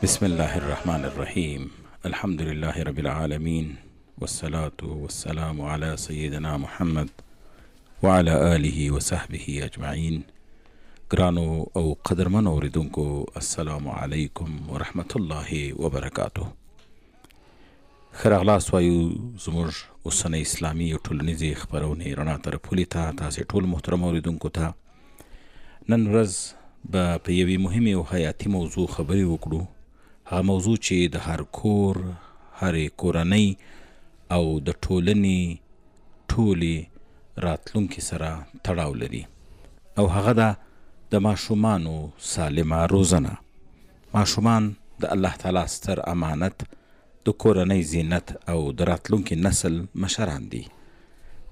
بسم الله الرحمن الرحیم. الحمد لله رب العالمین والصلاة والسلام على سیدنا محمد وعلى آله وصحبه اجمعین. ګرانو او قدرمنو اوریدونکو، السلام علیکم ورحمت الله وبرکاته. ښه راغلاست وایو زموږ اوسنۍ اسلامي او ټولنیزې خپرونې رڼا طرفولې ته، تاسې ټول محترم اوریدونکو ته نن ورځ به په یوې مهمې او حیاتي موضوع خبرې وکړو. هغه موضوع چې د هر کور، هرې کورنۍ او د ټولنې ټولې راتلونکي سره تړاو لري، او هغه ده د ماشومانو سالمه روزنه. ماشومان د الله تعالی ستر امانت، د کورنۍ زینت او د راتلونکي نسل مشران دي.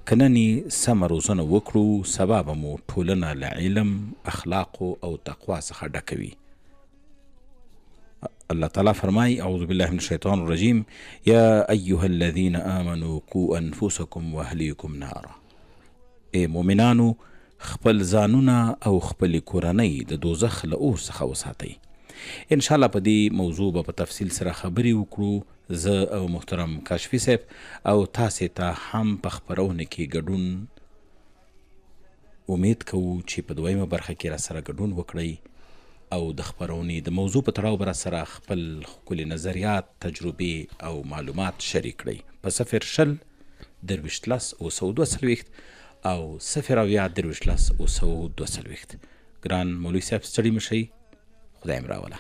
که نن یې سمه روزنه وکړو، سبا به مو ټولنه له علم، اخلاقو او تقوا څخه ډکوي. الله تعالی فرمای: اعوذ بالله من الشیطان الرجیم، یا ایها الذین آمنوا قوا انفسکم واهلیکم نارا. ای مؤمنانو، خپل ځانونه او خپل کورنۍ د دوزخ له اور څخه وساتئ. انشاءالله په دې موضوع به په تفصیل سره خبرې وکړو. زه او محترم کاشفي صاحب او تاسې ته هم په خپرونه کې ګډون امید کوو چې په دویمه برخه کې را سره ګډون وکړئ او د خپرونې د موضوع په تړاو به را سره خپل ښکلي نظریات، تجربې او معلومات شریک کړئ په 0 درویشت لس 942 او 0 درویشت لس 942. ګران مولوی صاحب ستړي مشئ، خدای راوله.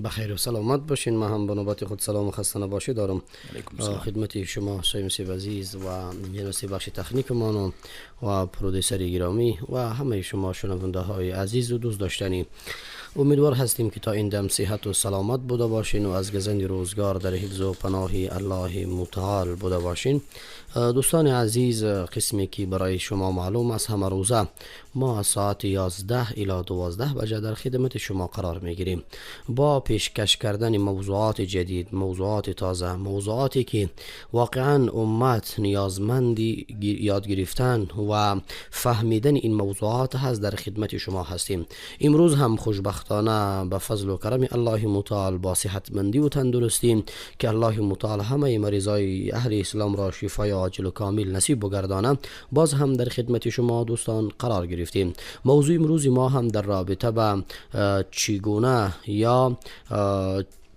بخیر و سلامت باشین. ما هم به نوبت خود سلام و خسته نباشید دارم خدمت شما شایع نصیب عزیز و نصیب بخش تکنیکمان و پرودیسر گرامی و همه شما شنونده های عزیز و دوست داشتنی. امیدوار هستیم که تا این دم صحت و سلامت بوده باشین و از گزند روزگار در حفظ و پناه الله متعال بوده باشین. دوستان عزیز، قسمی که برای شما معلوم است، همه روزه ما از ساعت 11 الی 12 بجه در خدمت شما قرار میگیریم با پیشکش کردن موضوعات جدید، موضوعات تازه، موضوعاتی که واقعا امت نیازمندی یاد گرفتن و فهمیدن این موضوعات هست. در خدمت شما هستیم. امروز هم خوشبختانه به فضل و کرم الله متعال با صحتمندی و تندرستی که الله متعال همه مریضای اهل اسلام را شفای عاجل و کامل نصیب بگردانه، باز هم در خدمت شما دوستان قرار گرفتیم. موضوع امروز ما هم در رابطه به چگونه یا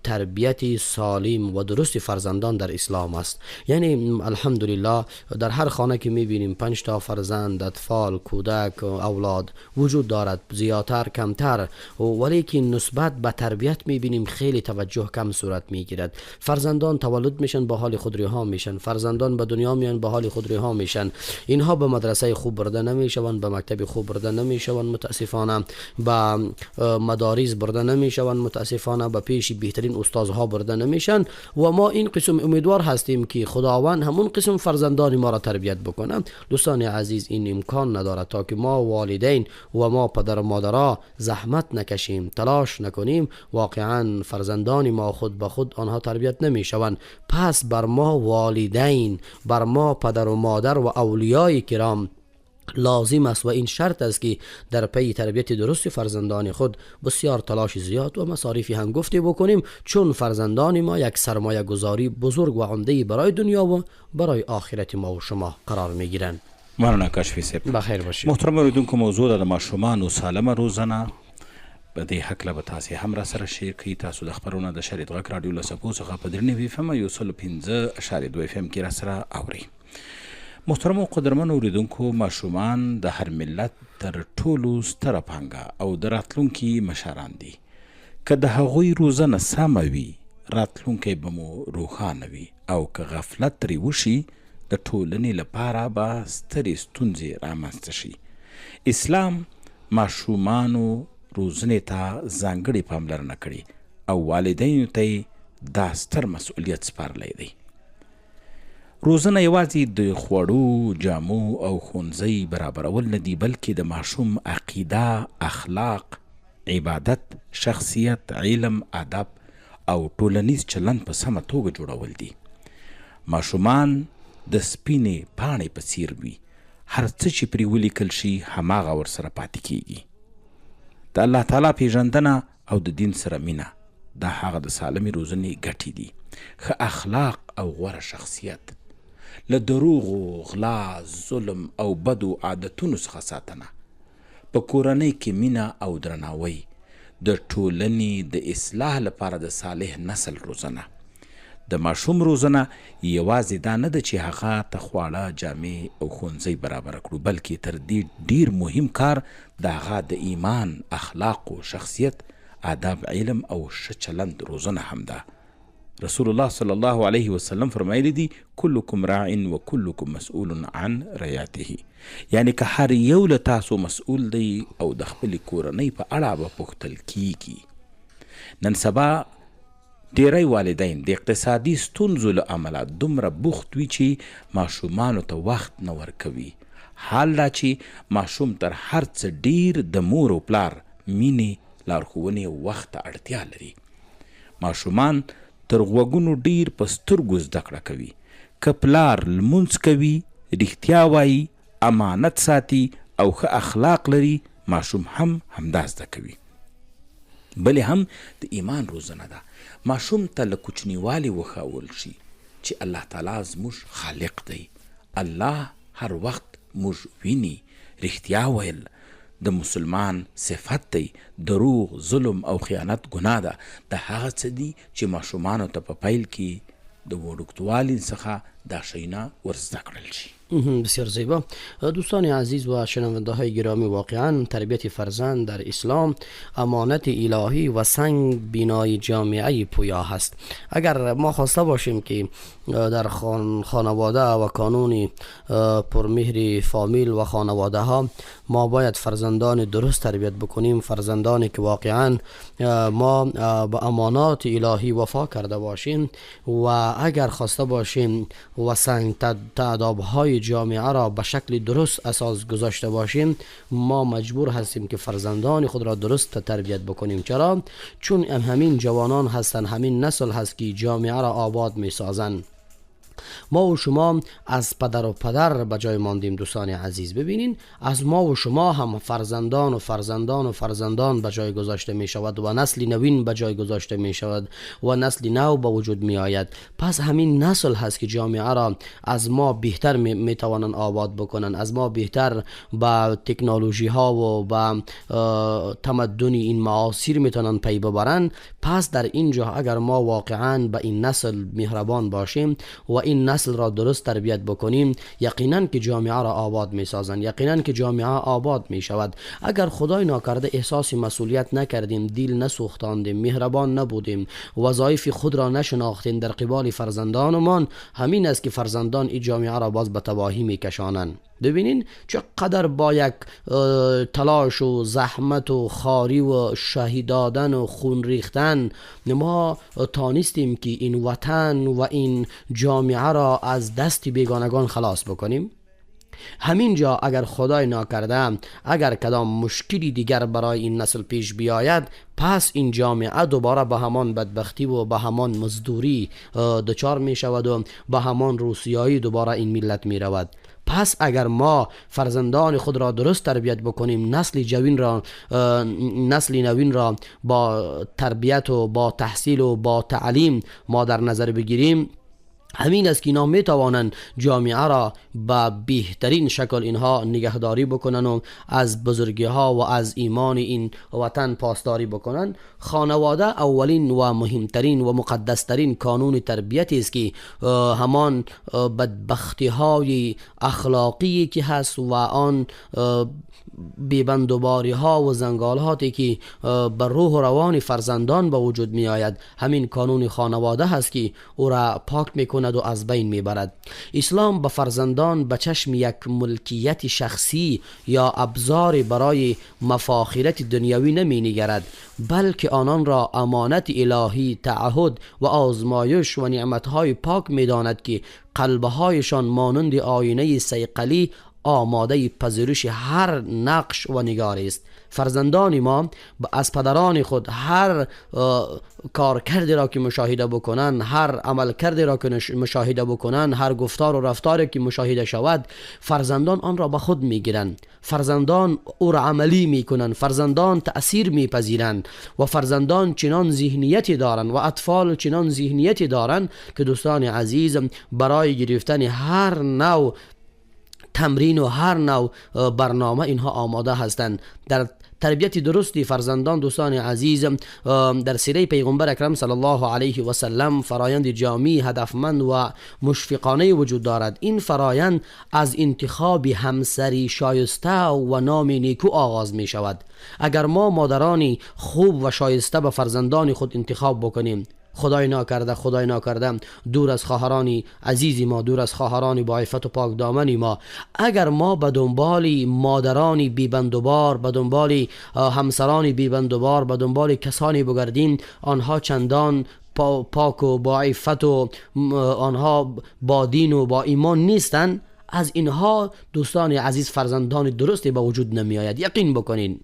تربیت سالم و درست فرزندان در اسلام است. یعنی الحمدلله در هر خانه که میبینیم 5 تا فرزند، اطفال، کودک، اولاد وجود دارد، زیادتر کمتر، ولیکن نسبت به تربیت میبینیم خیلی توجه کم صورت میگیرد. فرزندان تولد میشن با حال خود رها میشن، فرزندان به دنیا میان با حال خود رها میشن. اینها به مدرسه خوب برده نمیشون، به مکتب خوب برده نمیشون، متاسفانه به مدارس برده نمیشون، متاسفانه به پیش بهترین استادها برده نمیشن. و ما این قسم امیدوار هستیم که خداوند همون قسم فرزندان ما را تربیت بکنه. دوستان عزیز، این امکان ندارد تا که ما والدین و ما پدر و مادرها زحمت نکشیم، تلاش نکنیم، واقعا فرزندان ما خود به خود آنها تربیت نمیشوند. پس بر ما والدین، بر ما پدر و مادر و اولیای کرام لازم است و این شرط است که در پی تربیت درست فرزندان خود بسیار تلاش زیاد و مصاریف هنگفتی بکنیم، چون فرزندان ما یک سرمایه گذاری بزرگ و عمده برای دنیا و برای آخرت ما و شما قرار می گیرند. مننه کاشفی صاحب. بخیر باشید. محترم اوریدونکو، موضوع د ماشومانو سالمه روزنه په دې هکله به تاسې هم را سره شیر کړئ. تاسو د خپرونه د شریعت غږ راډیو له څپو څخه په 93 FM 105.2 FM کې را سره اورئ. محترم او قدرمن اوریدونکو، ماشومان د هر ملت تر ټولو ستره پانګه او د راتلونکي مشران دي. که د هغوی روزنه سمه وي، راتلونکی به مو روښانه وي، او که غفلت ترې وشي، د ټولنې لپاره به سترې ستونزې رامنځته شي. اسلام ماشومانو روزنې ته ځانګړې پاملرنه کړې او والدینو ته یې دا ستر مسؤلیت سپارلی دی. روزنه یوازې د خوړو، جامو او ښوونځی برابرول نه دي، بلکې د ماشوم عقیده، اخلاق، عبادت، شخصیت، علم، ادب او ټولنیز چلند په سمه توګه جوړول دي. ماشومان د سپینې پاڼې په څیر وي. هر څه چې پرې ولیکل شي هماغه ورسره پاتې کیږي. د الله تعالی پیژندنه او د دین سره مینه دا هغه د سالمې روزنې ګټې دي. ښه اخلاق او غوره شخصیت، له دروغو، غلا، ظلم او بدو عادتونو څخه ساتنه، په کورنۍ کې مینه او درناوی، د ټولنې د اصلاح لپاره د صالح نسل روزنه. د ماشوم روزنه یوازې دا نه ده چې هغه ته خواړه، جامې او ښوونځی برابره کړو، بلکې تر دې ډیر مهم کار د هغه د ایمان، اخلاقو، شخصیت، آداب، علم او ښه چلند روزنه هم ده. رسول الله صلی الله علیه وسلم فرمایلی دي کلکم راع و کلکم مسئول عن رعیته، یعنی که هر یو له تاسو مسئول دی او د خپلې کورنۍ په اړه به پوښتل کیږي. نن سبا ډیری والدین د اقتصادي ستونزو له امله دومره بوخت وي چې ماشومانو ته وخت نه ورکوي. حال دا چې ماشوم تر هر څه ډیر د مور او پلار مینې، لارښوونې او وخت ته اړتیا لري. ماشومان تر غوږونو ډیر په سترګو زده کړه کوي. که پلار لمونځ کوي، رښتیا وایي، امانت ساتي او ښه اخلاق لري، ماشوم هم همدا زده کوي. بلې هم د ایمان روزنه ده. ماشوم ته له کوچنیوالي وښول شي چې الله تعالی زموږ خالق دی، الله هر وخت موږ ویني. رښتیا ویل د مسلمان صفت دی. دروغ، ظلم او خیانت ګناه ده. د هغه څه دي چې ماشومانو ته په پیل کې د وړوکتوالي څخه دا شیونه ورزده کړل شي. بسیار زیبا. دوستان عزیز و شنونده های گرامی، واقعا تربیت فرزند در اسلام امانت الهی و سنگ بینای جامعه پویا هست. اگر ما خواسته باشیم که در خانواده و کانون پرمهر فامیل و خانواده ها ما باید فرزندان درست تربیت بکنیم، فرزندانی که واقعا ما به امانات الهی وفا کرده باشیم و اگر خواسته باشیم و سنگ تاداب های جامعه را به شکل درست اساس گذاشته باشیم، ما مجبور هستیم که فرزندان خود را درست تربیت بکنیم. چرا؟ چون همین جوانان هستند، همین نسل هست که جامعه را آباد می سازند. ما و شما از پدر و پدر به جای ماندیم. دوستان عزیز ببینین، از ما و شما هم فرزندان و فرزندان و فرزندان به جای گذاشته می شود و نسل نوین به جای گذاشته می شود و نسل نو به وجود می آید. پس همین نسل هست که جامعه را از ما بهتر می توانند آباد بکنن، از ما بهتر با تکنولوژی ها و با تمدن این معاصر می توانند پی ببرن. پس در اینجا اگر ما واقعا به این نسل مهربان باشیم و این نسل را درست تربیت بکنیم، یقینا که جامعه را آباد می سازند، یقینا که جامعه آباد می شود. اگر خدای ناکرده احساس مسئولیت نکردیم، دل نسوختاندیم، مهربان نبودیم، وظایف خود را نشناختیم در قبال فرزندانمان، همین است که فرزندان این جامعه را باز به تباهی می کشانند. ببینین چقدر با یک تلاش و زحمت و خاری و شهید دادن و خون ریختن ما تانستیم که این وطن و این جامعه را از دست بیگانگان خلاص بکنیم. همینجا اگر خدای ناکرده اگر کدام مشکلی دیگر برای این نسل پیش بیاید، پس این جامعه دوباره به همان بدبختی و به همان مزدوری دچار می شود و به همان روسیایی دوباره این ملت می رود. پس اگر ما فرزندان خود را درست تربیت بکنیم، نسل نوین را با تربیت و با تحصیل و با تعلیم ما در نظر بگیریم، همین است که اینا می توانند جامعه را به بهترین شکل اینها نگهداری بکنن و از بزرگی ها و از ایمان این وطن پاسداری بکنن. خانواده اولین و مهمترین و مقدسترین کانون تربیتی است که همان بدبختی های اخلاقی که هست و آن بیبندوباری ها و زنگالهاتی که بر روح و روان فرزندان به وجود می آید، همین کانون خانواده هست که او را پاک می کند و از بین می برد. اسلام به فرزندان به چشم یک ملکیت شخصی یا ابزار برای مفاخرت دنیوی نمی نگرد، بلکه آنان را امانت الهی، تعهد و آزمایش و نعمتهای پاک می داند که قلبهایشان مانند آینه صیقلی آماده پذیرش هر نقش و نگاری است. فرزندان ما از پدران خود هر کار کردی را که مشاهده بکنن، هر عمل کردی را که مشاهده بکنن، هر گفتار و رفتاری که مشاهده شود، فرزندان آن را به خود میگیرند، فرزندان او را عملی میکنند، فرزندان تأثیر میپذیرند و فرزندان چنان ذهنیتی دارند و اطفال چنان ذهنیتی دارند که دوستان عزیز برای گرفتن هر نوع تمرین و هر نوع برنامه اینها آماده هستند. در تربیت درستی فرزندان دوستان عزیز در سیره پیغمبر اکرم صلی الله علیه و سلم فرایند جامع، هدفمند و مشفقانه وجود دارد. این فرایند از انتخاب همسری شایسته و نام نیکو آغاز می شود. اگر ما مادرانی خوب و شایسته به فرزندان خود انتخاب بکنیم، خدای ناکرده دور از خواهرانی عزیزی ما، دور از خواهرانی با عفت و پاک دامنی ما، اگر ما به دنبال مادرانی بی‌بندوبار، به دنبال همسرانی بی‌بندوبار، به دنبال کسانی بگردیم آنها چندان پاک و با عفت و آنها با دین و با ایمان نیستند، از اینها دوستان عزیز فرزندان درستی به وجود نمی آید. یقین بکنین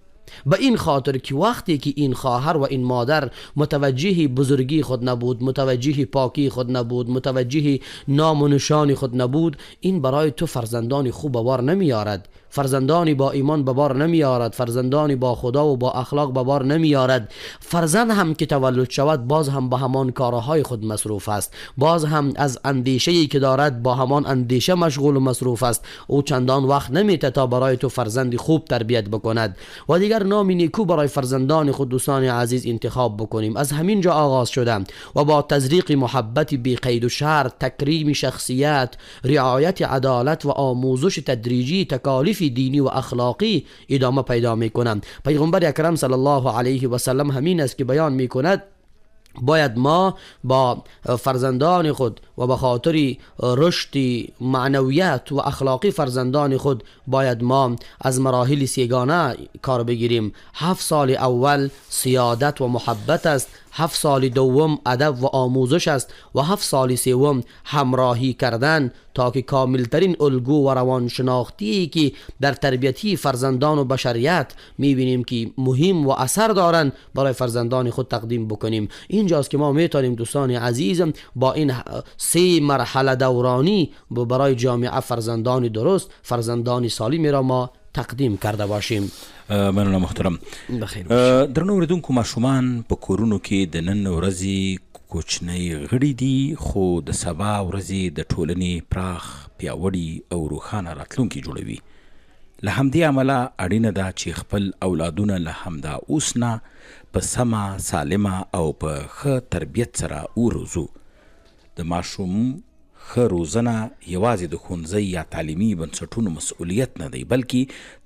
به این خاطر که وقتی که این خواهر و این مادر متوجه بزرگی خود نبود، متوجه پاکی خود نبود، متوجه نام و نشان خود نبود، این برای تو فرزندانی خوب به بار نمی آرد، فرزندانی با ایمان به بار نمی آرد، فرزندانی با خدا و با اخلاق به بار نمی آرد. فرزند هم که تولد شود باز هم با همان کارهای خود مصروف است، باز هم از اندیشه‌ای که دارد با همان اندیشه مشغول و مصروف است. او چندان وقت نمیته تا برای تو فرزندی خوب تربیت بکند و دیگر نام نیکو برای فرزندان خود دوستان عزیز انتخاب بکنیم. از همین جا آغاز شده و با تزریق محبت بی قید و شرط، تکریم شخصیت، رعایت عدالت و آموزش تدریجی تکالیف دینی و اخلاقی ادامه پیدا میکنم. پیغمبر اکرم صلی الله علیه و سلم همین است که بیان میکند باید ما با فرزندان خود و به خاطر رشد معنویت و اخلاقی فرزندان خود باید ما از مراحل سیگانه کار بگیریم. 7 سال اول سیادت و محبت است، 7 سال دوم ادب و آموزش است و 7 سال سوم همراهی کردن تا که کاملترین الگو و روانشناختی که در تربیتی فرزندان و بشریت میبینیم که مهم و اثر دارند برای فرزندان خود تقدیم بکنیم. اینجاست که ما میتونیم دوستان عزیزم با این 3 مرحله دورانی برای جامعه فرزندان درست، فرزندان سالمی را ما تقدیم کرده باشیم. مننه محترم. بخیر درنو اوریدونکو، ماشومان په کورونو کې د نن ورځې کوچنی غړي دي، خو د سبا ورځې د ټولنې پراخ، پیاوړي او روښانه راتلونکي جوړوي. له همدې امله اړینه ده چې خپل اولادونه له همدا اوس نه په سمه، سالمه او په ښه تربیت سره وروزو. د ماشوم ښه روزنه یوازې د ښوونځي یا تعلیمي بنسټونو مسؤلیت نه دی، بلکې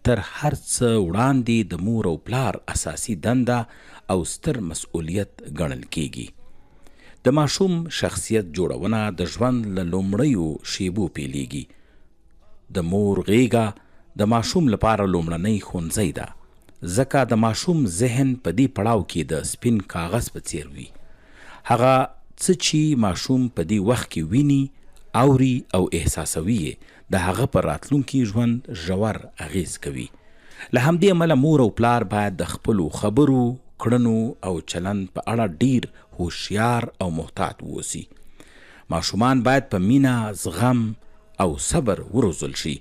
تر هر څه وړاندې د مور او پلار اساسي دنده او ستر مسؤلیت ګڼل کیږي. د ماشوم شخصیت جوړونه د ژوند له لومړیو شیبو پیلیږي. د مور غیږه د ماشوم لپاره لومړنی ښوونځی ده، ځکه د ماشوم ذهن په دې پړاو کې د سپین کاغذ په څیر وي. هغه څه چې ماشوم په دې وخت کې ویني، اوري او احساسوي د هغه پر راتلونکي ژوند ژور اغیز کوي. له همدې امله مور او پلار باید د خپلو خبرو، کړنو او چلند په اړه ډیر هوښیار او محتاط واوسي. ماشومان باید په مینه، زغم او صبر وروزل شي.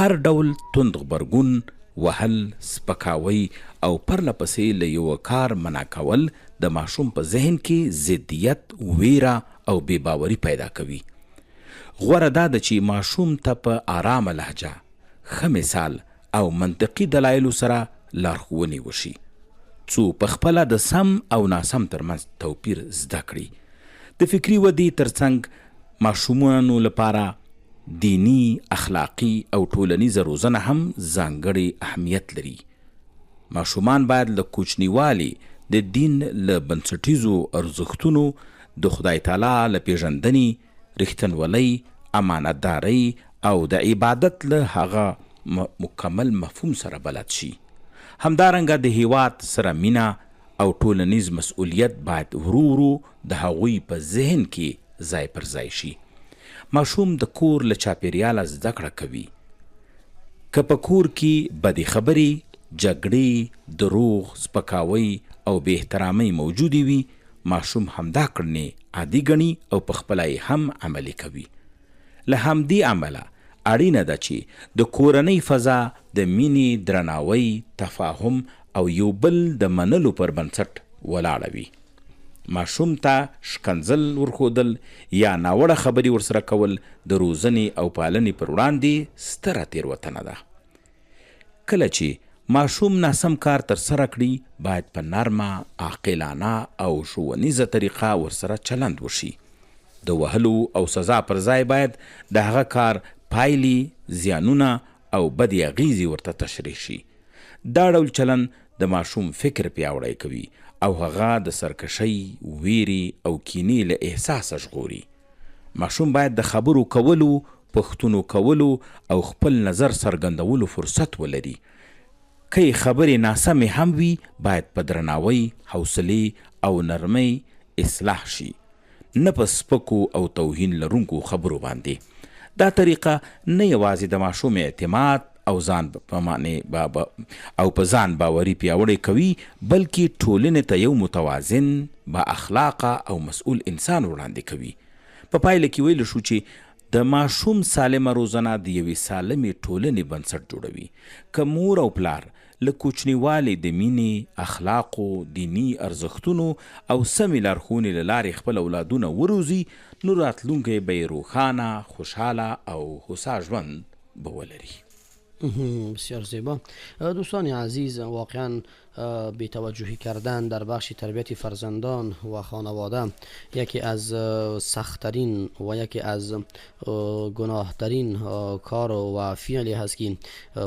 هر ډول تند غبرګون، وهل، سپکاوی او پرله پسې له یوه کار منع کول د ماشوم په ذهن کې ضدیت، ویره او بې باوري پیدا کوي. غوره دا ده چې ماشوم ته په آرامه لهجه، ښه مثال او منطقي دلایلو سره لارښوونې وشي، څو په خپله د سم او ناسم ترمنځ توپیر زده کړي. د فکري ودې ترڅنګ ماشومانو لپاره دینی، اخلاقی او ټولنیزه روزنه هم ځانګړی اهمیت لري. ماشومان باید له کوچنیوالي د دین له بنسټیزو ارزښتونو، د خدای تعالی له پیژندنې، رښتینولۍ، امانتدارۍ او د عبادت له هغه مکمل مفهوم سره بلد شي. همدارنګه د هیواد سره مینه او ټولنیز مسؤلیت باید ورو ورو د هغوی په ذهن کې ځای پر ځای شي. ماشوم د کور له چاپیریاله زده کړه کوي. که په کور کې بدې خبرې، جګړې، دروغ، سپکاوی او بې احترامۍ موجودې وي، ماشوم همدا کړنې عادي ګڼي او په خپله یې هم عملي کوي. له همدې عمله اړینه ده چې د کورنۍ فضا د مینې، درناوي، تفاهم او یو بل د منلو پر بنسټ ولاړه وي. ماشوم ته شکنځل ورښودل یا ناوړه خبرې ورسره کول د روزنې او پالنې پر وړاندې ستره تېروتنه ده. کله چې ماشوم ناسم کار ترسره کړي، باید په نرمه، عاقلانه او ښوونیزه طریقه ورسره چلند وشي. د وهلو او سزا پر ځای باید د هغه کار پایلې، زیانونه او بدې اغیزې ورته تشریح شي. دا ډول چلند د ماشوم فکر پیاوړی کوي او هغه د سرکشۍ، ویرې او کینې له احساسه ژغوري. ماشوم باید د خبرو کولو، پوښتنو کولو او خپل نظر څرګندولو فرصت ولري. که یې خبرې ناسمې هم وي، باید په درناوي، حوصلې او نرمۍ اصلاح شي، نه په سپکو او توهین لرونکو خبرو باندې. دا طریقه نه یوازې د ماشوم اعتماد او په ځان باوري پیاوړی کوي، بلکې ټولنې ته یو متوازن، با اخلاقه او مسؤل انسان وړاندې کوي. په پایله کې ویلی شو چې د ماشوم سالمه روزنه د یوې سالمې ټولنې بنسټ جوړوي. که مور او پلار له کوچنیوالي د مینې، اخلاقو، دینی ارزښتونو او سمې لارښوونې له لارې خپل اولادونه وروزي، نو راتلونکی به یې روښانه، خوشحاله او هوسا ژوند به ولري. بسیار زیبا. دوستان عزیز، واقعا بی‌توجهی کردن در بخش تربیت فرزندان و خانواده یکی از سخت‌ترین و یکی از گناه‌ترین کار و فعلی هست که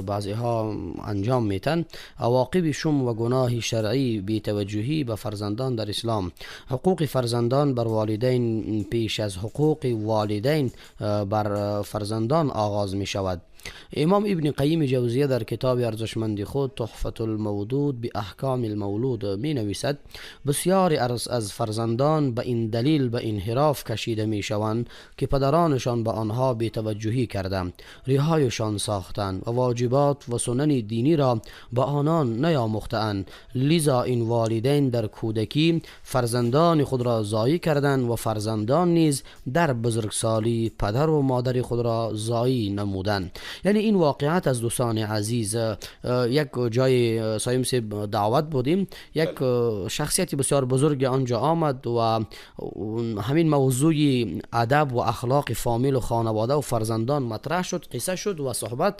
بعضی ها انجام میتن. عواقب شوم و گناه شرعی بی‌توجهی به فرزندان در اسلام: حقوق فرزندان بر والدین پیش از حقوق والدین بر فرزندان آغاز می شود. امام ابن قیم جوزیه در کتاب ارزشمند خود تحفة المودود به احکام المولود می نویسد: بسیاری از فرزندان به این دلیل به انحراف کشیده می شوند که پدرانشان به آنها بی‌توجهی کردند، رهایشان ساختند و واجبات و سنن دینی را به آنان نیاموختند. لذا این والدین در کودکی فرزندان خود را ضایع کردند و فرزندان نیز در بزرگسالی پدر و مادر خود را ضایع نمودند. یعنی این واقعیت از دوستان عزیز، یک جای سایم سیب دعوت بودیم، یک شخصیت بسیار بزرگ آنجا آمد و همین موضوع ادب و اخلاق فامیل و خانواده و فرزندان مطرح شد، قصه شد و صحبت.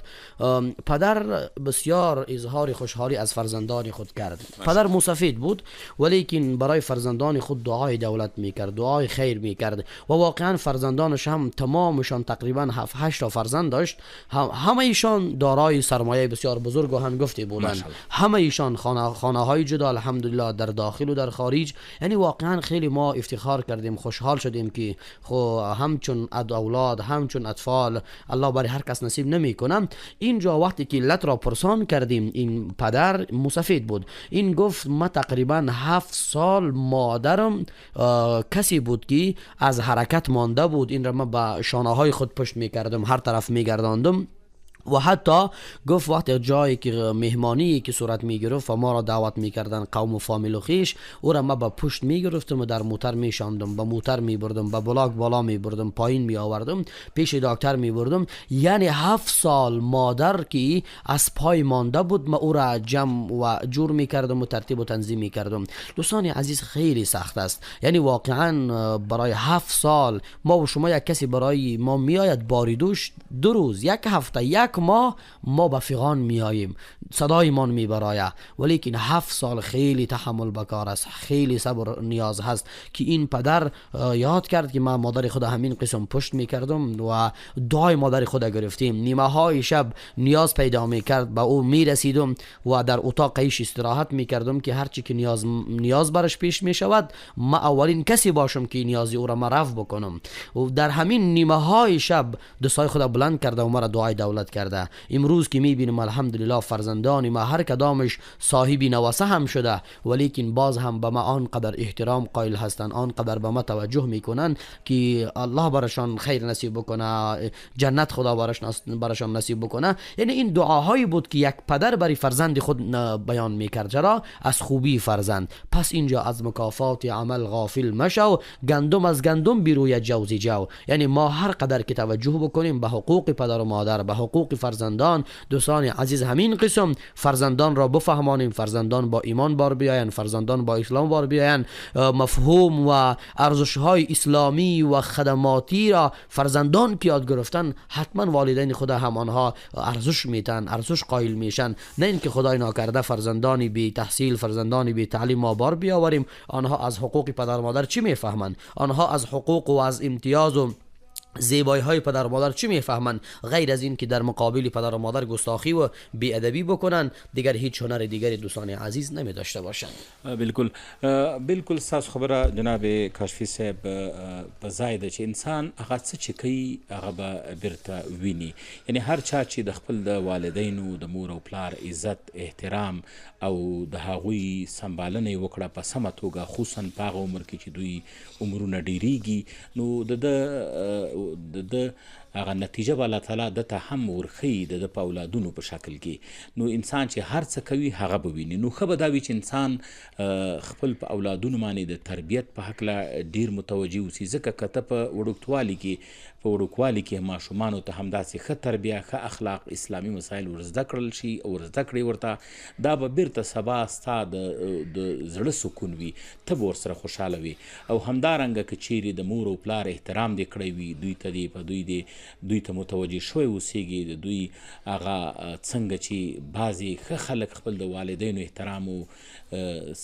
پدر بسیار اظهار خوشحالی از فرزندان خود کرد. پدر مسافید بود ولیکن برای فرزندان خود دعای دولت میکرد، دعای خیر میکرد و واقعا فرزندانش هم تمامشان تقریبا 7-8 تا فرزند داشت. همه ایشان دارای سرمایه بسیار بزرگ و هنگفتی بودند. همه ایشان خانه های جدا الحمدلله در داخل و در خارج. یعنی واقعا خیلی ما افتخار کردیم، خوشحال شدیم که همچون اولاد، همچون اطفال الله برای هر کس نصیب نمیکنه. اینجا وقتی که علت را پرسان کردیم، این پدر مسافید بود. این گفت ما تقریبا 7 سال مادرم کسی بود که از حرکت مانده بود، این را ما با شانه های خود پشت میکردم، هر طرف میگرداندم. و حتی گفت وقتی جایی که مهمانی که صورت میگرفت و ما را دعوت میکردن قوم و فامیل و خیش، او را ما با پشت میگرفتم و در موتر میشاندم، با موتر میبردم، با بلاک بالا میبردم، پایین میآوردم، پیش دکتر میبردم. یعنی 7 سال مادر که از پای مانده بود، ما او را جمع و جور میکردم و ترتیب و تنظیم میکردم. دوستان عزیز، خیلی سخت است. یعنی واقعا برای 7 سال ما و شما، یک کسی برای ما میآید باریدوش 2 روز، 1 هفته، 1 ماه ما به فغان میاییم، صدایمان میبرایه، ولیکن 7 سال خیلی تحمل بکار است، خیلی صبر نیاز هست. که این پدر یاد کرد که من مادر خود همین قسم پشت میکردم و دعای مادر خود گرفتیم. نیمه های شب نیاز پیدا میکرد، به او میرسیدم و در اتاق ایش استراحت میکردم که هرچی که نیاز برش پیش میشود، ما اولین کسی باشم که نیازی او را رفع بکنم. و در همین نیمه های شب دستای خود بلند کرده و مرا دعای دولت کرد. میکرده. امروز که میبینیم الحمدلله فرزندان ما هر کدامش صاحب نواسه هم شده، ولیکن باز هم به ما آنقدر احترام قائل هستند، آنقدر به ما توجه میکنن که الله براشان خیر نصیب بکنه، جنت خدا براشان نصیب بکنه. یعنی این دعاهایی بود که یک پدر برای فرزند خود بیان میکرد. چرا؟ از خوبی فرزند. پس اینجا از مکافات عمل غافل مشو، گندم از گندم بیروی جوزی جو. یعنی ما هر قدر که توجه بکنیم به حقوق پدر و مادر، به حقوق فرزندان، دوستان عزیز همین قسم فرزندان را بفهمانیم، فرزندان با ایمان بار بیاین، فرزندان با اسلام بار بیاین، مفهوم و ارزش های اسلامی و خدماتی را فرزندان که یاد گرفتن، حتما والدین خود هم آنها ارزش میتن، ارزش قائل میشن. نه اینکه خدای ناکرده فرزندانی بی تحصیل، فرزندانی بی تعلیم ما بار بیاوریم، آنها از حقوق پدر و مادر چی میفهمند؟ آنها از حقوق و از امتیاز و زیبایی های پدر و مادر چی میفهمن؟ غیر از این که در مقابل پدر و مادر گستاخی و بی‌ادبی بکنن، دیگر هیچ هنر دیگری دوستان عزیز نمی داشته باشند. بالکل ساس خبره جناب کاشفی صاحب په ځای ده چې انسان هغه څه چې کوي هغه به بیرته ویني. یعنی هر چا چې د خپل د والدینو د مور او پلار عزت، احترام او د هغوی سمبالنه یې وکړه په سمه توګه، خصوصا په هغه عمر کې چې دوی عمرونه ډیریږي، نو د هغه نتیجه به الله تعالی دته هم ورښیي د په اولادونو په شکل کې. نو انسان چې هر څه کوي هغه به ویني. نو ښه به دا وي چې انسان خپل په اولادونو باندې د تربیت په هکله ډیر متوجه اوسي، ځکه که ته په وړوکوالي کې ماشومانو ته همداسې ښه تربیه، ښه اخلاق، اسلامي مسایل ورزده کړل شي او ورزده کړې ورته، دا به بیرته سبا ستا د زړه سکون وي، ته به ورسره خوشحاله وي. او همدارنګه که چیرې د مور او پلار احترام دې کړی وي، دوی ته دې په دوی ته متوجه شوی اوسیږي، د دوی هغه څنګه چې بعضې ښه خلک خپل د والدینو احترام او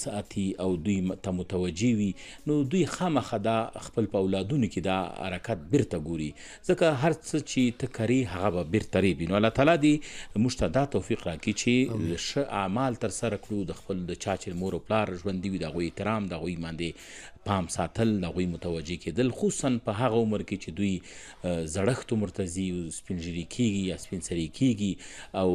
ساتي او دوی ته متوجه وي، نو دوی خامخا دا خپل په اولادونو کې دا حرکت بیرته ګوري، ځکه هر څه چې ته کرې هغه به بیرته ریبي. نو الله تعالی دې موږ ته دا توفیق راکړي چې ښه اعمال ترسره کړو، د خپل د چا چې مور او پلار ژوندي وي د هغوی احترام، د هغوی باندې پام ساتل، د هغوی متوجه کېدل، خصوصا په هغه عمر کې چې دوی زړښت عمر ته ځي، سپینږیري کېږي یا سپین سري کېږي او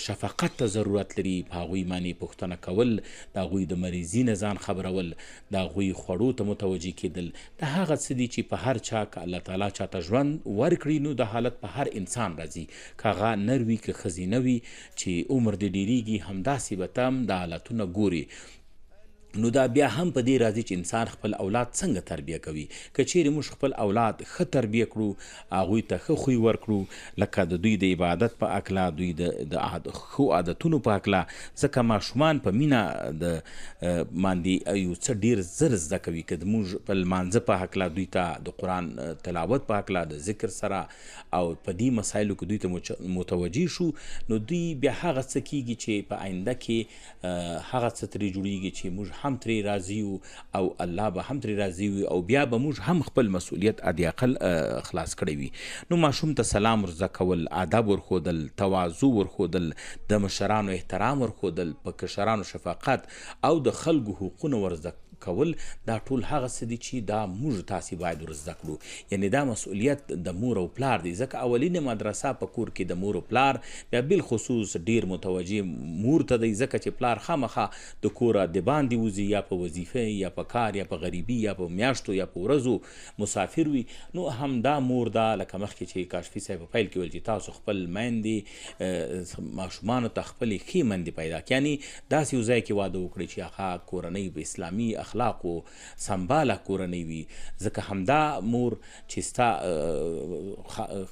شفقت ته ضرورت لري. په هغوی باندې پوښتنه کول، د هغوی د مریضي نه ځان خبرول، د هغوی خوړو ته متوجه کېدل، دا هغه څه دي چې په هر چا که الله تعالی چاته ژوند ورکړي، نو د حالت په هر انسان راځي، که هغه نر وي که ښځینه وي، چې عمر دې ډېرېږي همداسې به ته هم دا حالتونه ګوري. نو دا بیا هم په دې راځي چې انسان خپل اولاد څنګه تربیه کوي. که چیرې موږ خپل اولاد ښه تربیه کړو، هغوی ته ښه خوی ورکړو، لکه د دوی د عبادت په هکله، دوی د ښو عادتونو په هکله، ځکه ماشومان په مینه د باندې یو څه ډېر زر زده کوي. که موږ په لمانځه په هکله دوی ته د قرآن تلاوت په هکله د ذکر سره او په دې مسایلو کې دوی ته متوجه شو، نو دوی بیا هغه څه کېږي چې په آینده کې هغه څه ترې جوړېږي چې موږ هم ترې راضي وو او الله به هم ترې راضي وي او بیا به موږ هم خپل مسؤلیت ادیاقل خلاص کړی وي. نو ماشوم ته سلام ورزده کول، ادب ورښودل، تواضع ورښودل، د مشرانو احترام ورښودل، په کشرانو شفقت او د خلکو حقونه ورزده کول، دا ټول هغه څه دي چې دا موږ تاسې باید ورزده کړو. یعنی دا مسؤلیت د مور او پلار دی، ځکه اولینه مدرسه په کور کې د مور او پلار بیا بالخصوص ډیر متوجه مور ته دی، ځکه چې پلار خامخا د کوره د باندې وځي، یا په وظیفه یا په کار یا په غریبي یا په میاشتو یا په ورځو مسافر وي. نو همدا مور دا لکه مخکې چې کاشفي صاحب په پیل کې ویل چې تاسو خپل میندې ماشومانو ته خپلې ښې میندې پیدا کړئ، یعنې داسې یو ځای کې واده وکړئ چې هغه کورنۍ په اسلامي اخلاق او سمباله کورنۍ وي، ځکه همدا مور چې ستا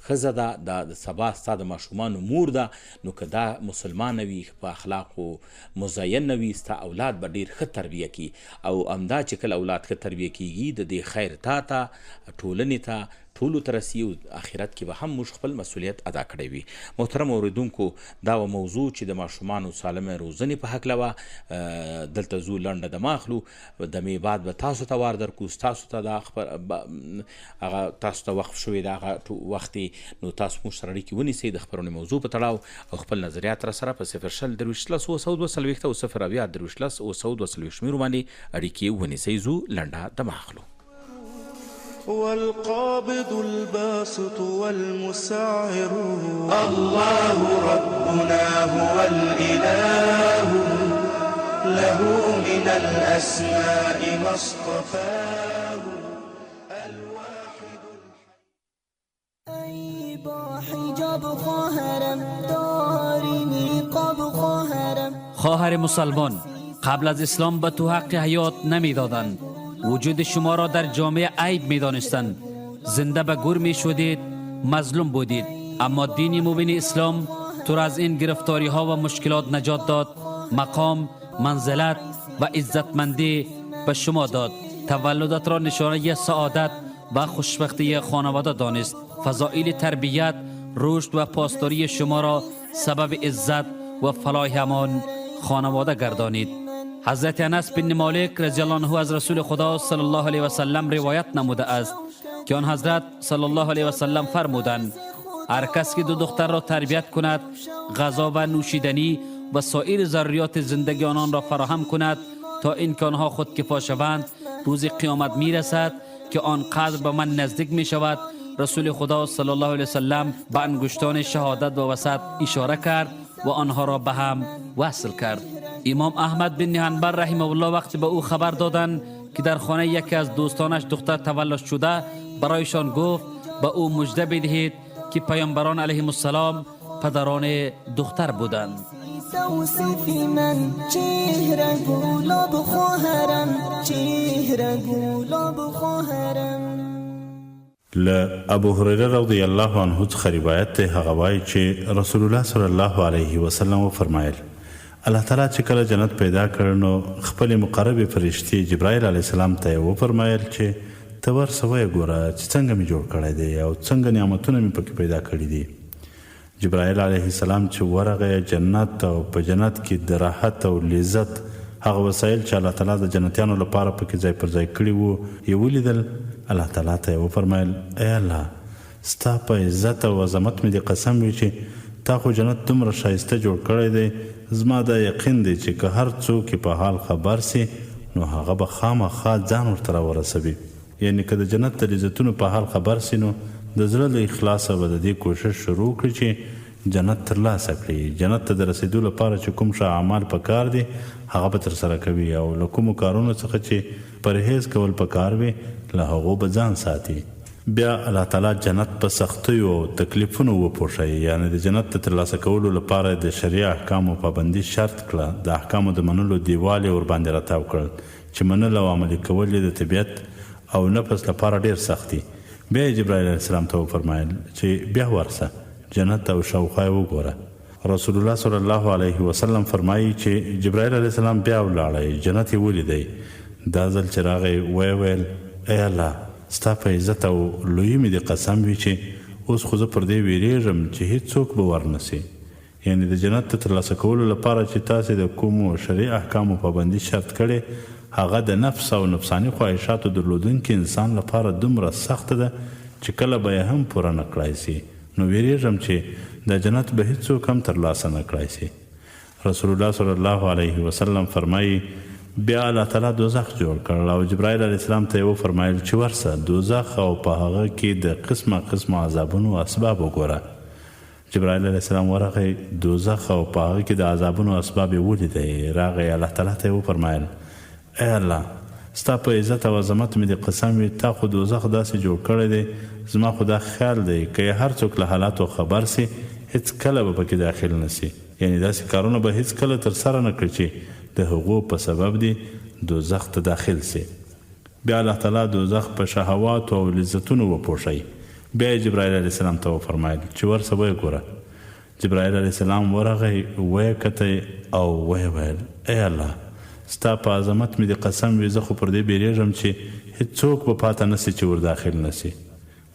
ښځه ده، د سبا ستا د ماشومانو مور ده، نو که دا مسلمانه وي، په اخلاقو مزینه وي، ستا اولاد به ډېر ښه تربیه کړي. او همدا چې کله اولاد ښه تربیه کېږي، د دې خیر تا ته، ټولنې ته، ټولو ته رسي او آخرت کې به هم موږ خپل مسؤلیت ادا کړی وي. محترم اورېدونکو، دا و موضوع چې د ماشومانو سالمه روزنې په هکله وه. دلته ځو لنډه دمه اخلو، دمې بعد به تاسو ته وار درکړو، ستاسو ته دا هغه تاسو ته وقف شوی د هغه وخت، نو تاسو موږ سره اړیکې ونیسئ د خپرونې موضوع په تړاو او خپل نظریات را سره په 020 او 0 شمیرو باندې اړیکې ونیسئ. ځو لنډه دمه اخلو. والقابض الباسط والمسعر الله ربنا هو الإله له من الأسماء ما اصطفاه الواحد ای با حجاب خواهرم داری نقاب خواهرم. خواهر مسلمان، قبل از اسلام به تو حق حیات نمی دادند. وجود شما را در جامعه عیب می دانستند. زنده به گور می شدید، مظلوم بودید. اما دین مبین اسلام تو را از این گرفتاری ها و مشکلات نجات داد. مقام، منزلت و عزتمندی به شما داد. تولدت را نشانه سعادت و خوشبختی خانواده دانست. فضائل تربیت، رشد و پاسداری شما را سبب عزت و فلاح همان خانواده گردانید. حضرت انس بن مالک رضی الله عنه از رسول خدا صلی الله علیه و سلم روایت نموده است که آن حضرت صلی الله علیه و سلم فرمودند: هر کس که دو دختر را تربیت کند، غذا و نوشیدنی و سایر ضروریات زندگی آنان را فراهم کند تا اینکه آنها خودکفا شوند، روز قیامت می رسد که آنقدر به من نزدیک می شود. رسول خدا صلی الله علیه و سلم به انگشتان شهادت و وسط اشاره کرد و آنها را به هم وصل کرد. امام احمد بن حنبل رحمه الله وقتی به او خبر دادند که در خانه یکی از دوستانش دختر تولد شده، برایشان گفت به او مژده بدهید که پیامبران علیهم السلام پدران دختر بودند. توصیفی من چهره گلاب خواهرم، چهره گلاب خواهرم. له ابو هريره رضی الله عنه څخه روایت ده، هغه وایي چې رسول الله صلی الله علیه وسلم فرمایل: الله تعالی چې کله جنت پیدا کړ نو خپل مقرب فرشتي جبرائیل علیه السلام ته وفرمایل چې ته ورسه وایې ګوره چې څنګه مې جوړ کړی دی او څنګه نعمتونه مې پکې پیدا کړي دي. جبرائیل علیه السلام چې ورغی جنت او په جنت کې د راحت او لذت هغه وسایل چې الله تعالی د جنتیانو لپاره پکې ځای پر ځای کړي وو یې ولیدل. الله تعالی ته وفرمایل: ای الله، ستا په عزت او عظمت مې د قسم وي چې تا خو جنت دومره ښایسته جوړ کړی دی. زما دا یقین دی چې که هر څوک په حال خبر سي نو هغه به خامخا ځان ورته راورسوي. یعنی که د جنت د لذتونو په حال خبر سي نو د زړه له اخلاصه به د دې کوشش شروع کړي چې جنت ترلاسه کړي. جنت ته د رسیدو لپاره چې کوم ښه اعمال پکار دي هغه به ترسره کوي او له کومو کارونو څخه چې پرهیز کول پکار وي له هغو به ځان ساتي. بیا الله تعالی جنت په سختیو او تکلیفونو وپوښوي. یعنی د جنت د ترلاسه کولو لپاره د شریع احکامو پابندي شرط کړه. د احکامو د منلو دیوال یې ورباندې راتاو کړل چې منل او عملي کول یې د طبیعت او نفس لپاره ډېر سخت دي. بیا یې جبرائیل علیه السلام ته وفرمایل چې بیا ورسه جنت او شاوخوا یې وګوره. رسول الله صلی الله علیه وسلم فرمایي چې جبرائیل علیه السلام بیا ولاړی، جنت یې ولیدی. دا ځل چې راغی ویې ویل: ای الله، ستا په عزت او لویي مې د قسم وي چې اوس خو زه پر دې ویرېږم چې هیڅوک به ورنسي. یعنی د جنت د ترلاسه کولو لپاره چې تاسې د کومو شرعي احکامو پابندي شرط کړې هغه د نفس او نفساني خواهشاتو درلودونکي انسان لپاره دومره سخته ده چې کله به یې هم پوره نه کړای سي. نو ویرېږم چې د جنت به هیڅوک هم ترلاسه نه کړای سي. رسول الله صلی الله علیه وسلم فرمایي: بیا الله تعالی دوزخ جوړ کړل او جبرائیل علیه السلام ته یې وفرمایل چې ورسه دوزخ او په هغه کې د قسمه قسمه عذابونو اسباب وګوره. جبرائیل علیه السلام ورغی دوزخ او په هغه کې د عذابونو اسباب یې ولیدی. راغی الله تعالی ته یې وفرمایل: ای الله، ستا په عزت او عظمت مې د قسم وي تا خو دوزخ داسې جوړ کړی دی، زما خو دا خیال دی که هر څوک له حالاتو خبر سي هیڅ کله به پکې داخل نسي. یعنی داسې کارونه به هیڅ کله ترسره نه کړي چې د هغو په سبب دی دوزخ ته داخل سي. بیا الله تعالی دوزخ په شهواتو او لذتونو وپوښوي. بیا یې جبرائیل علیه السلام ته وفرمایل چې ورسه ویې ګوره. جبرائیل علیه السلام ورغی ویې کتی او ویې ویل: ای الله، ستا په عظمت مې د قسم وي زه خو پر دې بیریږم چې هیڅوک به پاته نسي چې ور داخل نسي.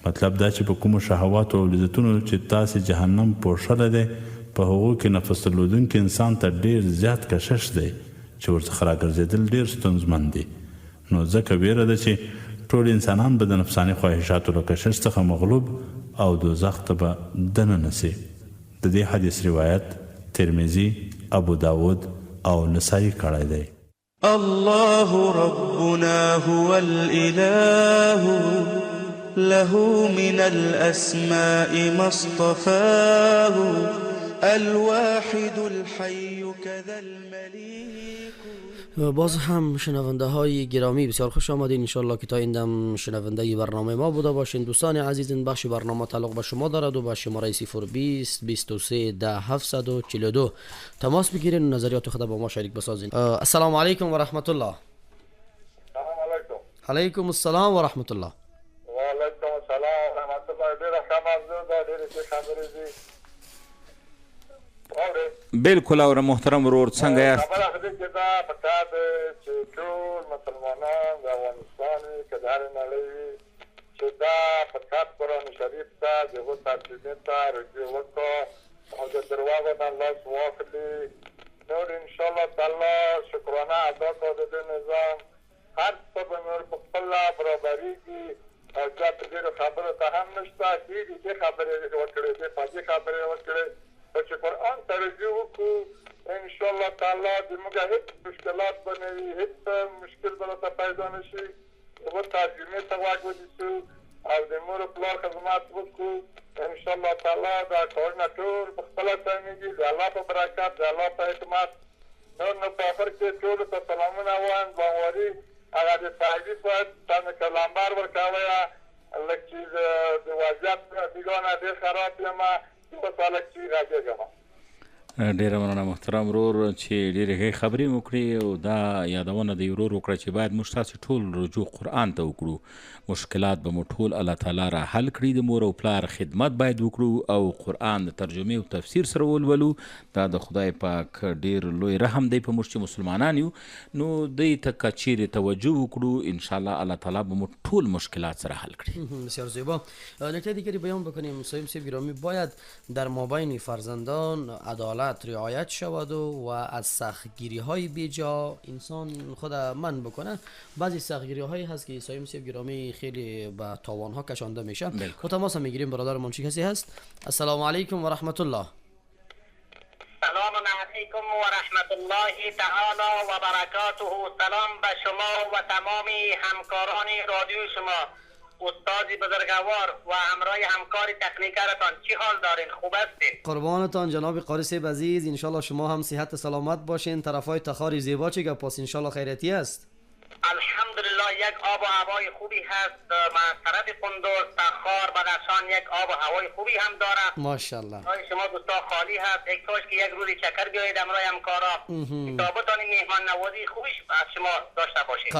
مطلب دا چې په کومو شهواتو او لذتونو چې تاسې جهنم پوښلی دی په هغو کې نفس درلودونکي انسان ته ډېر زیات کشش دی چې ورڅخه راګرځېدل ډېر ستونزمن دي. نو ځکه ویره ده چې ټول انسانان به د نفساني خواهشاتو له کشش څخه مغلوب او دوزخ ته به دننه سي. د دې حدیث روایت ترمذي، ابو داود او نسائی کړی دی. الله ربنا هو الإله له من الأسماء ما اصطفاه الواحد الحي كذا المليك. باز هم شنونده های گرامی بسیار خوش آمدین. انشالله که تا این دم شنونده برنامه ما بوده باشین. دوستان عزیز، این بخش برنامه تعلق به شما دارد و به شماره 020 23 10 742 تماس بگیرین و نظریات خود با ما شریک بسازین. السلام علیکم و رحمت الله. السلام علیکم. علیکم السلام و رحمت الله. و علیکم السلام و رحمت الله. ډیره ښه موضوع ده، ډیرې ښې خبرې دي. بالکل اور محترم ورور څنګه یاست؟ خبره خو دې چې دا پکار دی چې ټول مسلمانان د افغانستان وي که د هرې نړۍ وي چې دا پکار قرآن شریف ته د هغو ترجمې ته رجوع وکړو او د درواغو نه لاس واخلي. نور انشاءالله تعالی شکرانه ادا کړو د دې نظام. هر څه به نور په خپله برابرېږي او زیات ډېرو خبرو ته هم نشته. ډېرې دې خبرې وکړې، دې فاضلې خبرې وکړې. چې قرآن ته رجوع وکړو انشاءالله تعالی زموږ هېڅ مشکلات به نه وي، هېڅ مشکل به راته پیدا نه شي. هغو ترجمې ته غوږ ونیسو او د مور و پلار خدمت وکړو. انشاءالله تعالی دا کارونه ټول په خپله سمېږي د الله په برکت، د الله په حکمت. نو په آخر کې ټولو ته سلامونه وایم. بانواري هغه د تعریف باید تاسو کلامبر ورکوئ. لږ چې د وضعیت بیګانه ډېر خراب یم. ډیره مننه محترم ورور چې ډیرې ښې خبرې مو کړې او دا یادونه د ورور وکړه چې باید موږ تاسې ټول رجوع قرآن ته وکړو. مشکلات به مو ټول الله تعالی را حل کړي. د مور او پلار خدمت باید وکړو او قرآن د ترجمې او تفسیر سره ولولو. دا د خدای پاک ډیر لوی رحم دی په موږ چې مسلمانان یو. نو دې ته که چیرې توجه وکړو انشاءالله الله تعالی به مو ټول مشکلات سره حل کړي. بسیار زیبا. نکته دیگری بیان بکنیم صاحب گرامی، باید در مابین فرزندان عدالت رعایت شود و از سختگیری های بیجا انسان خود من بکنه. بعضی سختگیری هایی هست که صاحب گرامی خیلی به تاوان ها کشانده میشه. و تماس میگیریم برادر منشی کسی هست. السلام علیکم و رحمت الله. سلام علیکم و رحمت الله تعالی و برکاته. سلام به شما و تمام همکاران رادیو شما، استاد بزرگوار و همراه همکار تکنیکرتان. چی حال دارین؟ خوب هستین؟ قربانتان جناب قاری صاحب عزیز. انشالله شما هم صحت سلامت باشین. طرفای تخاری زیبا چه گپ؟ انشالله خیریتی است. الحمدلله یک آب و هوای خوبی هست. من طرف قندوز، تخار، بدخشان یک آب و هوای خوبی هم داره. ماشاءالله. شما دوستا خالی هست. یک کاش که یک روزی چکر بیایید همراه همکارا. کتابتان مهمان نوازی خوبیش از شما داشته باشید.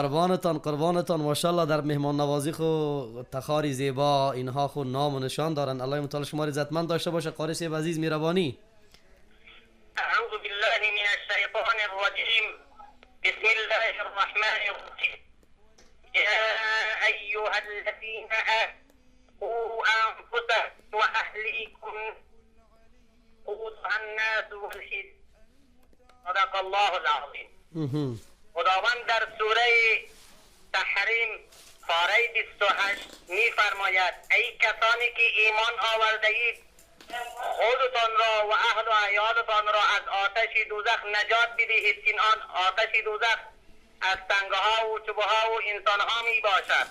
قربانتان ماشاءالله. در مهمان نوازی خو تخاری زیبا اینها خو نام و نشان دارن. الله متعال شما عزتمند داشته باشه. قاری صاحب عزیز مهربانی. اعوذ بالله من الشیطان الرجیم. بسم الله الرحمن الرحیم. يا أيها الذين آمنوا أنفسكم وأهليكم قودها الناس والحج. صدق الله العظیم. خداوند در سوره تحریم پاره 28 می‌فرماید ای کسانی که ایمان آورده اید خودتان را و اهل و عیالتان را از آتش دوزخ نجات بدهید که آن آتش دوزخ از تنگه ها و چوبه ها و انسان ها می باشد.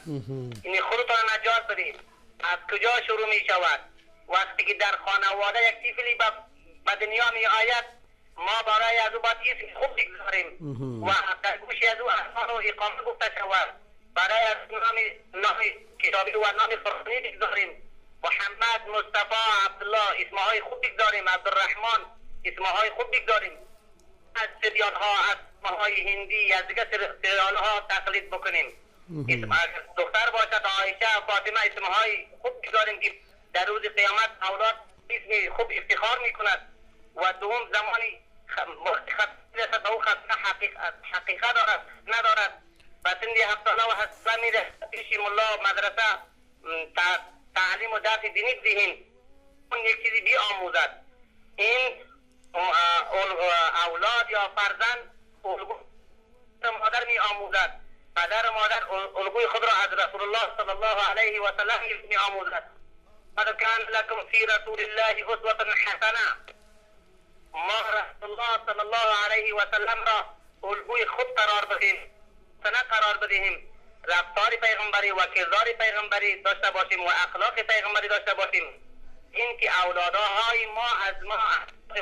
یعنی خودتان نجات بدهید. از کجا شروع می شود؟ وقتی که در خانواده یک طفلی به دنیا می آید ما برای از او باید اسم خوب بگذاریم و در گوش از او احسان و اقامه گفته شود. برای از نام کتابی و نام قرآنی بگذاریم. محمد، مصطفی، عبدالله اسمهای خوب بگذاریم. عبدالرحمن اسمهای خوب بگذاریم. از سریال ها، از اسمهای هندی، از دیگه سریال ها تقلید بکنیم. اسم دختر باشد عایشه، فاطمه اسمهای خوب بگذاریم که در روز قیامت اولاد اسم خوب افتخار میکند. و دوم زمانی رسد او خطنه حقیقت دارد ندارد و سندی 7 ساله و 8 ساله میره پیش ملا مدرسه تعلیم و درس دینی بدهیم. اون یک چیزی بی آموزد. این اولاد یا فرزند الگوی مادر می آموزد. پدر و مادر الگوی خود را از رسول الله صلی الله علیه و سلم می آموزد. قد کان لکم فی رسول الله اسوة حسنه. ما رسول الله صلی الله علیه و سلم را الگوی خود قرار بدهیم، سنه قرار بدهیم رفتار پیغمبری و کردار پیغمبری داشته باشیم و اخلاق پیغمبری داشته باشیم. این که اولادهای ما از ما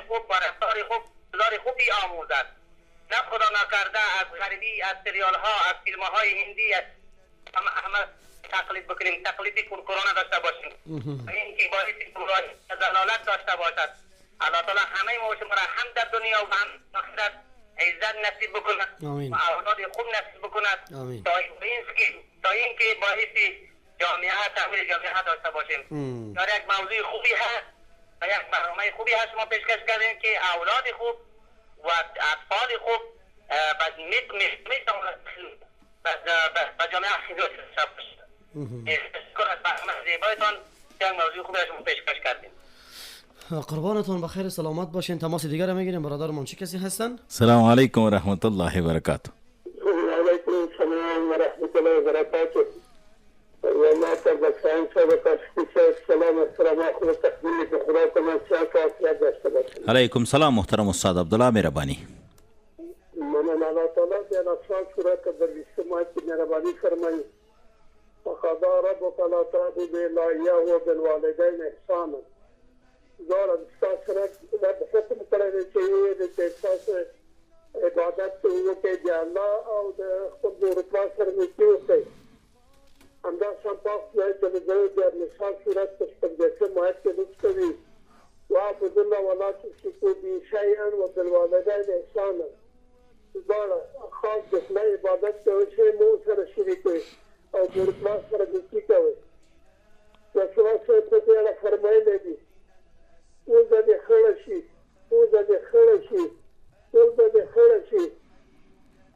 خوب و رفتار خوب رفتار خوبی آموزد، نه خدا نکرده از غربی، از سریال ها، از فیلم های هندی همه تقلید بکنیم، تقلید کورکورانه داشته باشیم. این که باعث گمراهی و ضلالت داشته باشد. الله تعالی همه ما و شما را هم در دنیا و هم آخرت عزت نصیب بکند و اولاد خوب نصیب بکند تا اینکه باعث جامعه تحویل جامعه داشته باشیم. در یک موضوع خوبی هست و یک برنامه خوبی هست ما پیشکش کردیم که اولاد خوب و اطفال خوب میتواند به جامعه خدمت داشته باشد. تشکر از برنامه زیبایتان که یک موضوع خوبی شما پیشکش کردیم. قربانتون بخیر سلامت باشین. تماس دیگر رو میگیریم. برادرمون چه کسی هستن؟ سلام علیکم و رحمت الله و برکاته. علیکم السلام و رحمت الله و برکاته. و ما تبسان صدقات سلام السلام آخر تقدیمی که خدا کنم سیاست آسیت داشته باشیم. علیکم سلام محترم استاد عبدالله مهربانی. من الله تعالی در افسان صورت در اجتماعی که مهربانی فرمایی وقضا ربک الا تعبدوا الا اياه وبالوالدین احسانا. دارم استاسره در حکم کړی چې د احساس عبادت وکړي د الله او د خپل رضا سره نږدې اوسئ. همدا شان پاک خدای جل جلاله د مثال صورت په شپږدېرشم آیت کې لوست کوي واعبدوا الله ولا تشركوا به شيئا وبالوالدين احسانا. دواړه خاص د خدای عبادت کوئ چې مو سره شریک وي او د رضا سره نږدې کوئ. رسول الله صلی الله علیه وسلم فرمایلی دي اوزه دې خړه شي، اوزه دې خړه شي، اوزه دې خړه شي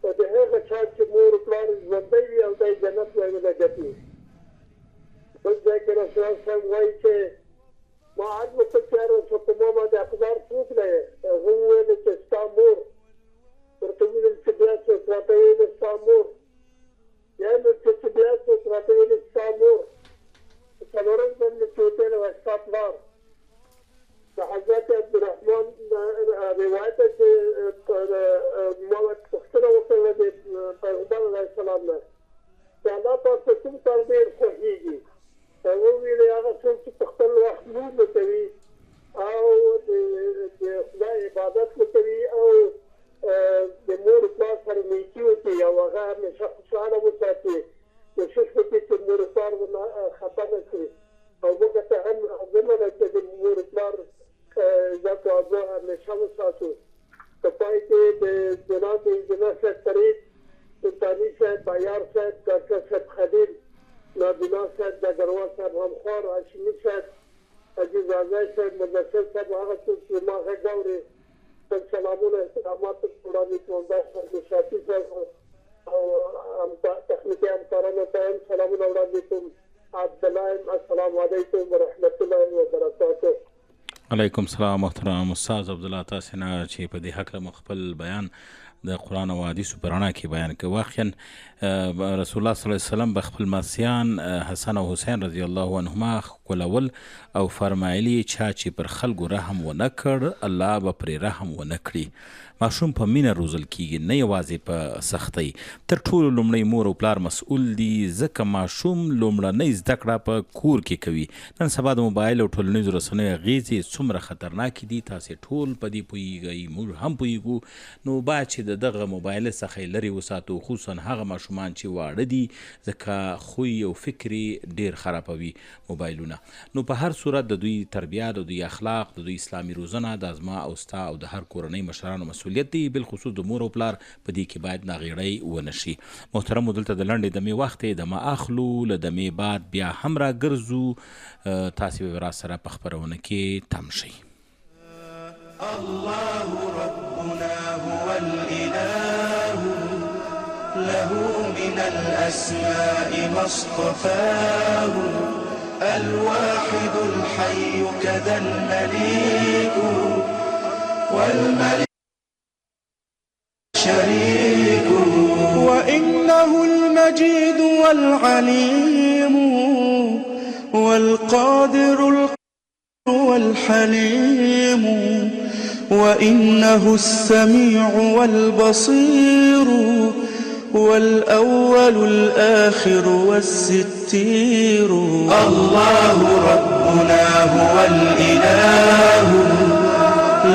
او د هغه چا چې مور پلار ژوندی وي او دی جنت ویله ګټي. بل ځای کې رسول الله صلی الله علیه وسلم وایي چې ما عرض وکړ چې هر څه په ما باندې حقدار څوک دی؟ هغه وویل چې ستا مور. ورته وویل چې بیا څوک؟ راته ویل ستا مور. بیا مې چې بیا څوک؟ راته ویل ستا مور. څلورم ځل مې چې وتلی وه ستا پلار. حضرت عبدالرحمن روایت ہے کہ پختنہ وکړه د پیغمبر علیه السلام نه چې الله پاک ته کوم کار ډېر خوښېږي. هغه وویل هغه څوک چې په خپل وخت لمونځ نه کوي او د خدای عبادت نه کوي او د مور پلار سره نیکي وکړي او هغه همیشه خوشحاله وساتي. کوشش وکړي چې مور پلار ونه خفه نه کړي او موږ ته هم حاضره ده چې د مور پلار عزت و عزا همیشه وساتو. په پای کې د جناب انجینر صاحب فرید، سلطاني صاحب، بایار صاحب، ډاکټر صاحب خلیل، نابینا صاحب، ډګروال صاحب، غمخوار، هاشمي صاحب، عزیز اعضای صاحب، مدثر صاحب، هغه څوک چې ما غږ اوري ټول سلامونه احترامات وړاندې کوم. دا صاحب شافي صاحب او تخنیکي همکارانو ته هم سلامونه وړاندې کوم. عبدالله السلام علیکم ورحمت الله وبرکاته. علیکم سلام محترم استاد عبدالله. تاسې نه چې په دې هکله مو خپل بیان د قرآن او حدیثو په رڼا کې بیان کړ. واقعا رسول الله صلی الله علیه وسلم به خپل ماسیان حسن او حسین رضی الله عنهما ښکلول او فرمایلي چا چې پر خلکو رحم ونه کړ الله به پرې رحم ونه کړي. ماشوم په مینه روزل کیږي، نه یوازې په سختۍ. تر ټولو لومړی مور او پلار مسؤل دي، ځکه ماشوم لومړنۍ زده کړه په کور کې کوي. نن سبا د موبایل او ټولنیزو رسنیو اغېزې څومره خطرناکې دي تاسې ټول په دې پوهیږئ، موږ هم پوهیږو. نو باید چې د دغه موبایل څخه یې لرې وساتو، خصوصا هغه ماشومان چې واړه دي، ځکه خوی او فکر یې ډېر خرابوي موبایلونه. نو په هر صورت د دوی تربیه، د دوی اخلاق، د دوی اسلامي روزنه د زما او ستا او د هر کورنۍ مشرانو مسؤلیت دی، بالخصوص د مور او پلار په دې کې باید ناغېړی ونه شي. محترمو دلته د لنډې دمې وخت دی، دمه اخلو، له دمې بعد بیا هم راګرځو. تاسې به راسره په خپرونه کې تم شئ. الله ربنا هو الإله له من الأسماء ما اصطفاه الواحد الحي كذا المليك والملك شريك وإنه المجيد والعليم والقادر والحليم وإنه السميع والبصير والأول الآخر والستير. الله ربنا هو الإله،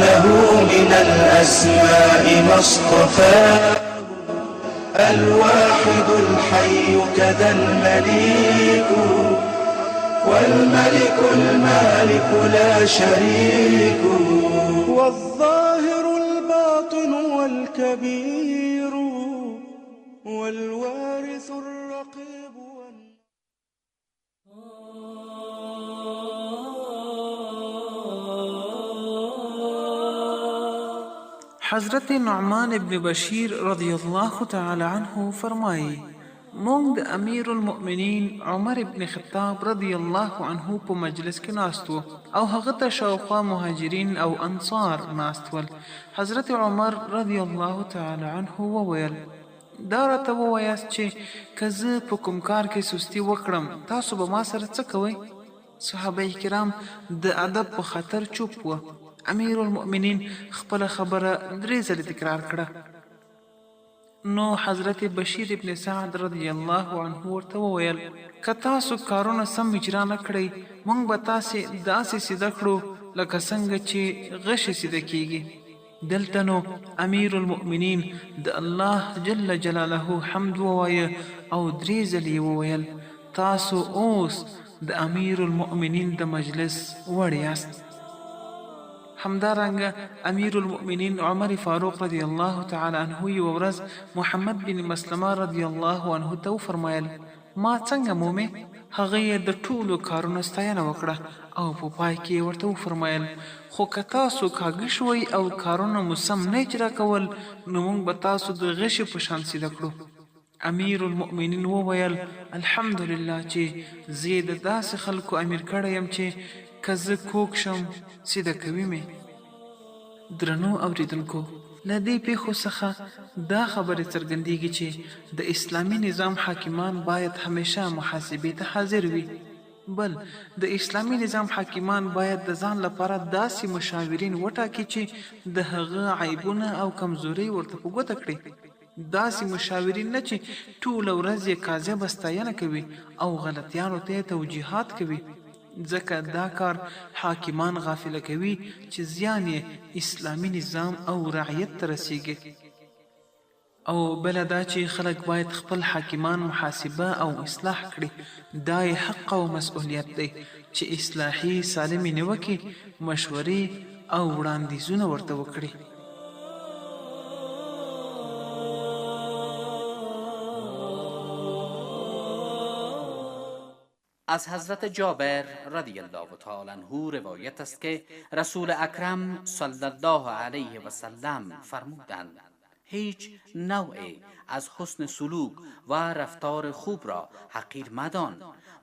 له من الأسماء ما اصطفاه، الواحد الحي كذا المليك، والملك المالك لا شريك، والظاهر الباطن والكبير، والوارث الرقيب حضرت نعمان ابن بشیر رضی الله تعالی عنه فرمایي مونږ د امیر المؤمنین عمر ابن خطاب رضی الله عنه په مجلس کې ناستو او هغه ته شاوخوا مهاجرین او انصار ناستول. حضرت عمر رضی الله تعالی عنه وویل دا راته ووایاست چې که زه په کوم کار کې سستی وکړم تاسو به ما سره څه کوئ؟ صحابه کرام د ادب په خاطر چوپ وه. امیر المؤمنین خپل خبره 3 ځله تکرار کړه. نو حضرت بشیر ابن سعد رضی الله عنه ورته وویل که تاسو کارونه سم اجرا نه کړئ موږ به تاسې داسې سیده کړو لکه څنګه چې غشې سیده کیږي. دلته نو امیر المؤمنین د الله جل جلاله حمد ووایه او 3 ځلې وویل تاسو اوس د امیر المؤمنین د مجلس وړ یاست. همدارنګه امیر المؤمنین عمر فاروق رضی الله تعالی عنه یو ورځ محمد بن مسلمه رضی الله عنه ته فرمایل ما څنګه مومه؟ هغه د ټولو کارونو ستاینه وکړه او په پای کې ورته فرمایل خو که تاسو کاږه شوي او کارونه مو سم نه اجرا کول نو موږ به تاسو د غشې په شان سیده کړو. امیر المؤمنین وویل الحمدلله چې زه د داسې خلکو امیر کړی یم چې که زه کوږ شم سیده کوي مې. درنو اوریدونکو له دې پیښو څخه دا خبرې څرګندېږي چې د اسلامي نظام حاکمان باید همیشه محاسبې ته حاضر وي. بل د اسلامي نظام حاکمان باید د ځان لپاره داسې مشاورین وټاکي چې د هغه عیبونه او کمزوري ورته په ګوته کړي. داسې مشاورین نه چې ټوله ورځ یې کاذبه ستاینه کوي او غلطیانو ته توجیهات کوي، ځکه دا کار حاکمان غافله کوي چې زیان یې اسلامي نظام او رعیت ته رسیږي. او بل دا چې خلک باید خپل حاکمان محاسبه او اصلاح کړي. دا یې حق او مسؤلیت دی چې اصلاحي سالمې نیوکې مشورې او وړاندیزونه ورته وکړي. از حضرت جابر رضی الله تعالی عنه روایت است که رسول اکرم صلی الله علیه و سلم فرمودند هیچ نوعی از حسن سلوک و رفتار خوب را حقیر مدان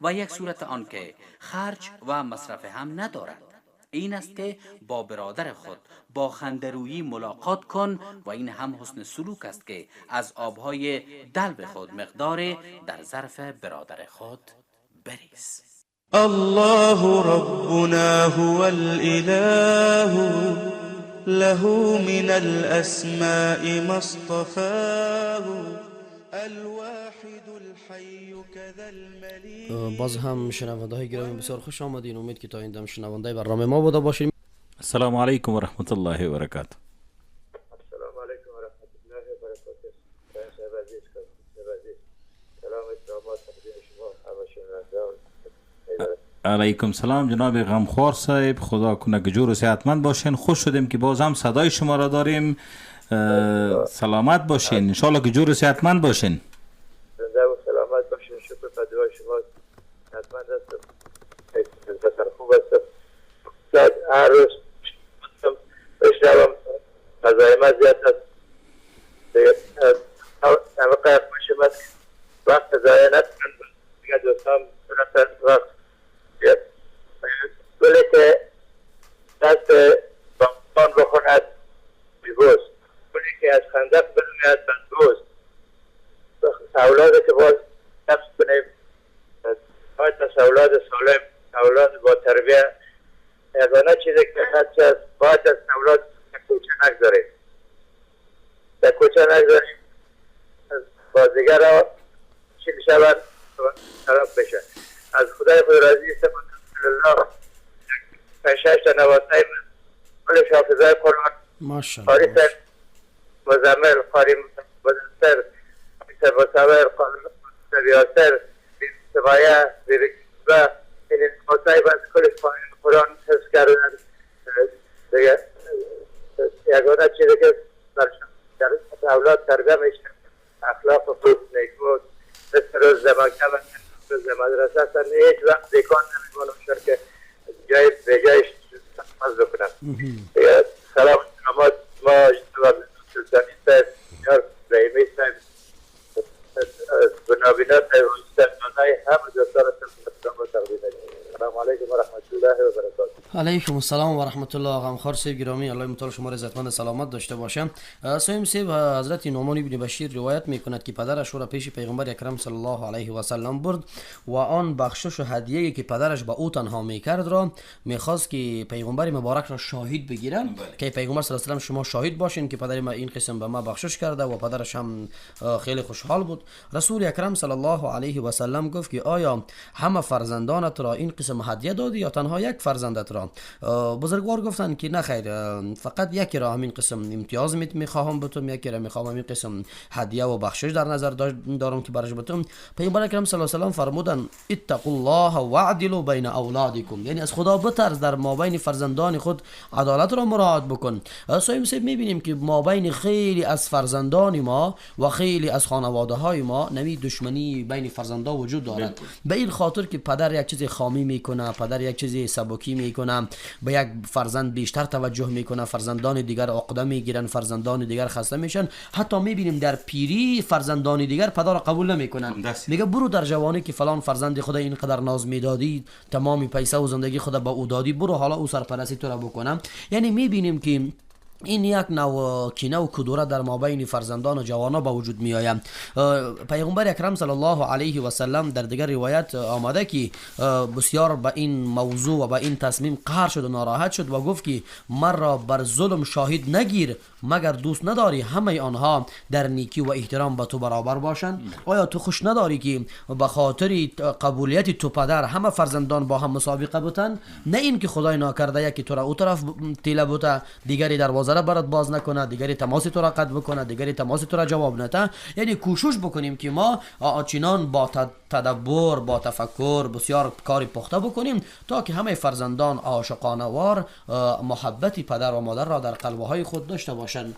و یک صورت آن که خرج و مصرف هم ندارد. این است که با برادر خود با خندرویی ملاقات کن و این هم حسن سلوک است که از آبهای دلو خود مقدار در ظرف برادر خود بریز. الله ربنا هو الإله، له من الأسماء ما اصطفاه، الواحد الحي كذا المليك. باز هم شنونده های گرامی بسیار خوش آمدین. امید که تا این دم شنونده برنامه ما بوده باشیم. السلام علیکم و رحمت الله و برکاته. السلام علیکم و رحمت الله و برکاته. شب عزیز سلام احترامات تقدیم شما همه شنونده. علیکم سلام جناب غمخوار صاحب، خدا کنه که جور و صحتمند باشین. خوش شدیم که باز هم صدای شما را داریم. سلامت باشین، انشالله که جور و صحتمند باشین. زنده و سلامت باشین. شکر تا دعای شما صحتمند هستم، بسر خوب هستم. هر روز بشنوم قضایمت زیاد هست همه قیق باشم هست وقت ضایع نکنم. دیگه دوستان برسن وقت گلی که دست باقان بخوند بیگوست، گلی که از خندق برمید بندگوست. اولاد که باز نفس کنیم باید از اولاد سالم، اولاد با تربیه یگانه چیزی که هست است باید از اولاد در کوچه نگذاریم. در کوچه نگذاریم، بازیگر را چیل شود و طرف بشه. از خدای خود راضی است الله 5-6 تا نواسه کل حافظای قرآن ماشاءالله قاری سر مزمل قاری مدنسر سر مصور قاری سر یاسر سبایه و این نواسه از کل قرآن حفظ کردن دیگه یگانه چیزی که در اولاد تربیه میشه اخلاق خوب نیکو مثل روز زمانکه و روز مدرسه هستن هیچ وقت دیکان نمیمونم که جای به جایش تحفظ بکنم سلام سلامات ما جناب سلطانی صاحب یار رحیمی صاحب بنابینا صاحب استادانای همه دوستان سلام تقدیم السلام علیکم و رحمت الله و برکاته. علیکم السلام و رحمت الله. غمخوار صاحب گرامی، الله متعال شما را عزتمند سلامت داشته باشه. سویم صاحب حضرت نعمان بن بشیر روایت میکند که پدرش او را پیش پیغمبر اکرم صلی الله علیه و سلم برد و آن بخشش و هدیه‌ای که پدرش به او تنها میکرد را میخواست که پیغمبر مبارک را شاهد بگیرن که پیغمبر صلی الله علیه و سلم شما شاهد باشین که پدر ما این قسم به ما بخشش کرده و پدرش هم خیلی خوشحال بود. رسول اکرم صلی الله علیه و سلم گفت که آیا همه فرزندانت را این قسم هدیه دادی یا تنها یک فرزندت را؟ بزرگوار گفتن که نه خیر، فقط یکی را همین قسم امتیاز میخواهم بتم، یکی را میخواهم همین قسم هدیه و بخشش در نظر دارم که برش بتم. پیامبر اکرم صلی الله علیه و سلم فرمودن اتقوا الله واعدلوا بین اولادکم، یعنی از خدا بترس، در مابین فرزندان خود عدالت را مراعات بکن. سویم صاحب میبینیم که مابین خیلی از فرزندان ما و خیلی از خانواده های ما نمی دشمنی بین فرزندان وجود دارد، به این خاطر که پدر یک چیز خامی میکنه، پدر یک چیز سبکی میکنه، به یک فرزند بیشتر توجه میکنه، فرزندان دیگر عقده میگیرن، فرزندان دیگر خسته میشن. حتی میبینیم در پیری فرزندان دیگر پدر را قبول نمیکنن، میگه برو در جوانی که فلان فرزند خدا اینقدر ناز میدادی، تمامی پیسه و زندگی خدا به او دادی، برو حالا او سرپرستی تو را بکنم. یعنی میبینیم که این یک نوع کینه و کدورت در مابین فرزندان و جوانان با وجود می آید. پیغمبر اکرم صلی الله علیه و سلم در دیگر روایت آمده که بسیار به این موضوع و به این تصمیم قهر شد و ناراحت شد و گفت که مرا بر ظلم شاهد نگیر مگر دوست نداری همه آنها در نیکی و احترام به تو برابر باشند؟ آیا تو خوش نداری که به خاطر قبولیت تو پدر همه فرزندان با هم مسابقه بودن؟ نه این که خدای ناکرده یکی تو را او طرف تیله بوده، دیگری دروازه را برات باز نکنه، دیگری تماس تو را قطع بکنه، دیگری تماس تو را جواب نده. یعنی کوشش بکنیم که ما چنان با تدبر، با تفکر بسیار کاری پخته بکنیم تا که همه فرزندان عاشقانه وار محبت پدر و مادر را در قلبهای خود داشته باشند.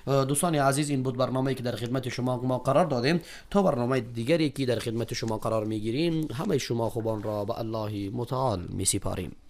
دوستان عزیز، این بود برنامه‌ای که در خدمت شما ما قرار دادیم. تا برنامه دیگری که در خدمت شما قرار میگیریم همه شما خوبان را به الله متعال میسپاریم.